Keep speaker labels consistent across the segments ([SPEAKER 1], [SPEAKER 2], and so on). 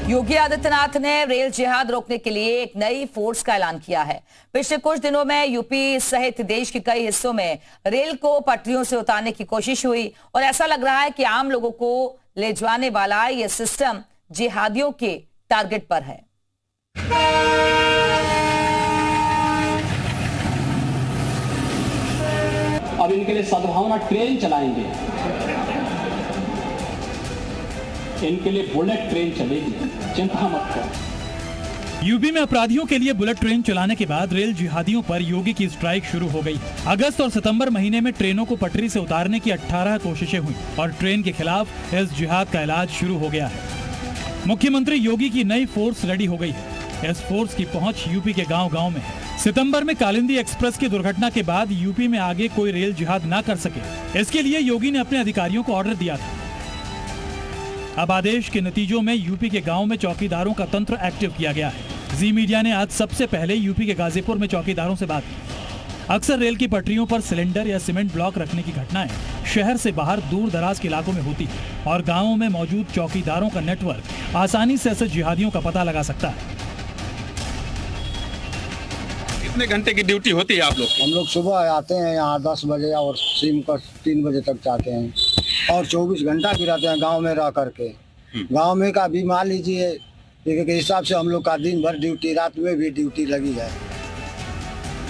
[SPEAKER 1] योगी आदित्यनाथ ने रेल जिहाद रोकने के लिए एक नई फोर्स का ऐलान किया है। पिछले कुछ दिनों में यूपी सहित देश के कई हिस्सों में रेल को पटरियों से उतारने की कोशिश हुई और ऐसा लग रहा है कि आम लोगों को ले जाने वाला यह सिस्टम जिहादियों के टारगेट पर है।
[SPEAKER 2] अब इनके लिए सद्भावना ट्रेन चलाएंगे, इनके लिए बुलेट ट्रेन चलेगी, चिंता मत करो।
[SPEAKER 3] यूपी में अपराधियों के लिए बुलेट ट्रेन चलाने के बाद रेल जिहादियों पर योगी की स्ट्राइक शुरू हो गई। अगस्त और सितंबर महीने में ट्रेनों को पटरी से उतारने की 18 कोशिशें हुई और ट्रेन के खिलाफ इस जिहाद का इलाज शुरू हो गया है। मुख्यमंत्री योगी की नई फोर्स रेडी हो गई है। इस फोर्स की पहुंच यूपी के गांव-गांव में है। सितंबर में कालिंदी एक्सप्रेस की दुर्घटना के बाद यूपी में आगे कोई रेल जिहाद ना कर सके, इसके लिए योगी ने अपने अधिकारियों को ऑर्डर दिया था। अब आदेश के नतीजों में यूपी के गांव में चौकीदारों का तंत्र एक्टिव किया गया है। जी मीडिया ने आज सबसे पहले यूपी के गाजीपुर में चौकीदारों से बात की। अक्सर रेल की पटरियों पर सिलेंडर या सीमेंट ब्लॉक रखने की घटनाएं शहर से बाहर दूर दराज के इलाकों में होती है और गांवों में मौजूद चौकीदारों का नेटवर्क आसानी से ऐसे जिहादियों का पता लगा सकता है।
[SPEAKER 4] कितने घंटे की ड्यूटी होती है आप लोग?
[SPEAKER 5] हम लोग सुबह आते हैं यहाँ 10 बजे और शाम को 3 बजे तक जाते हैं और 24 घंटा भी रहते हैं गांव में रह करके। गांव में का भी मान लीजिए के हिसाब से हम लोग का दिन भर ड्यूटी, रात में भी ड्यूटी लगी है।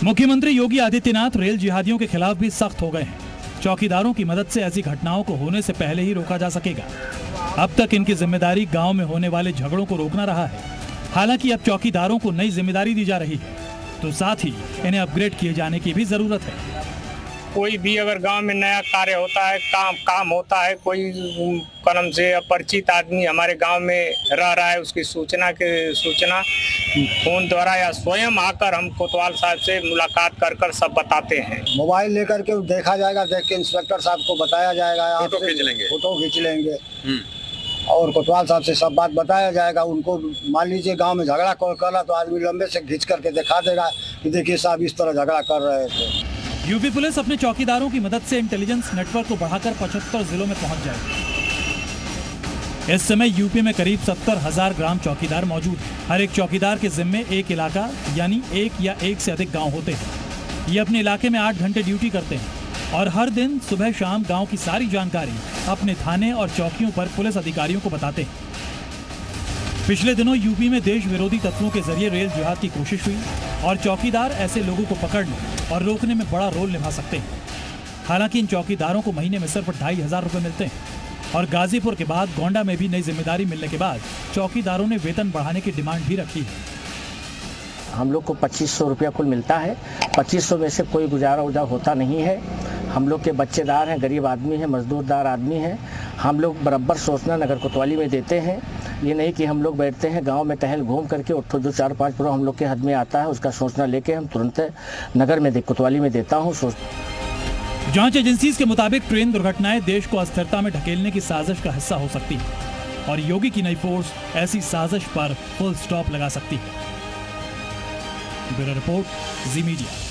[SPEAKER 3] मुख्यमंत्री योगी आदित्यनाथ रेल जिहादियों के खिलाफ भी सख्त हो गए हैं। चौकीदारों की मदद से ऐसी घटनाओं को होने से पहले ही रोका जा सकेगा। अब तक इनकी जिम्मेदारी गाँव में होने वाले झगड़ों को रोकना रहा है। हालांकि अब चौकीदारों को नई जिम्मेदारी दी जा रही है, तो साथ ही इन्हें अपग्रेड किए जाने की भी जरूरत है।
[SPEAKER 6] कोई भी अगर गांव में नया कार्य होता है, काम होता है, कोई कर्म से अपरिचित आदमी हमारे गांव में रह रहा है, उसकी सूचना फोन द्वारा या स्वयं आकर हम कोतवाल साहब से मुलाकात कर सब बताते हैं।
[SPEAKER 5] मोबाइल लेकर के देखा जाएगा, देख के इंस्पेक्टर साहब को बताया जाएगा, फोटो खींच लेंगे और कोतवाल साहब से सब बात बताया जाएगा। उनको मान लीजिए गांव में झगड़ा करा तो आदमी लंबे से खींच करके दिखा देगा कि देखिए साहब इस तरह झगड़ा कर रहे थे।
[SPEAKER 3] यूपी पुलिस अपने चौकीदारों की मदद से इंटेलिजेंस नेटवर्क को बढ़ाकर 75 जिलों में पहुंच जाएगी। इस समय यूपी में करीब 70,000 ग्राम चौकीदार मौजूद हैं। हर एक चौकीदार के जिम्मे एक इलाका यानी एक या एक से अधिक गाँव होते हैं। ये अपने इलाके में 8 घंटे ड्यूटी करते हैं और हर दिन सुबह शाम गांव की सारी जानकारी अपने थाने और चौकियों पर पुलिस अधिकारियों को बताते हैं। पिछले दिनों यूपी में देश विरोधी तत्वों के जरिए रेल जिहाद की कोशिश हुई और चौकीदार ऐसे लोगों को पकड़ने और रोकने में बड़ा रोल निभा सकते हैं। हालांकि इन चौकीदारों को महीने में सिर्फ 2,500 रुपए मिलते हैं और गाजीपुर के बाद गोंडा में भी नई जिम्मेदारी मिलने के बाद चौकीदारों ने वेतन बढ़ाने की डिमांड भी रखी है।
[SPEAKER 7] हम लोग को 2,500 रुपया कुल मिलता है। 2,500 में से कोई गुजारा होता नहीं है। हम लोग के बच्चेदार हैं, गरीब आदमी हैं, मजदूरदार आदमी हैं। हम लोग बराबर सूचना नगर कोतवाली में देते हैं। ये नहीं कि हम लोग बैठते हैं गांव में टहल घूम करके और जो 4-5 प्रो हम लोग के हद में आता है उसका सूचना लेके हम तुरंत नगर में कोतवाली में देता हूँ।
[SPEAKER 3] जांच एजेंसीज के मुताबिक ट्रेन दुर्घटनाएं देश को अस्थिरता में ढकेलने की साजिश का हिस्सा हो सकती है और योगी की नई फोर्स ऐसी साजिश पर फुल स्टॉप लगा सकती है। ब्यूरो रिपोर्ट, जी मीडिया।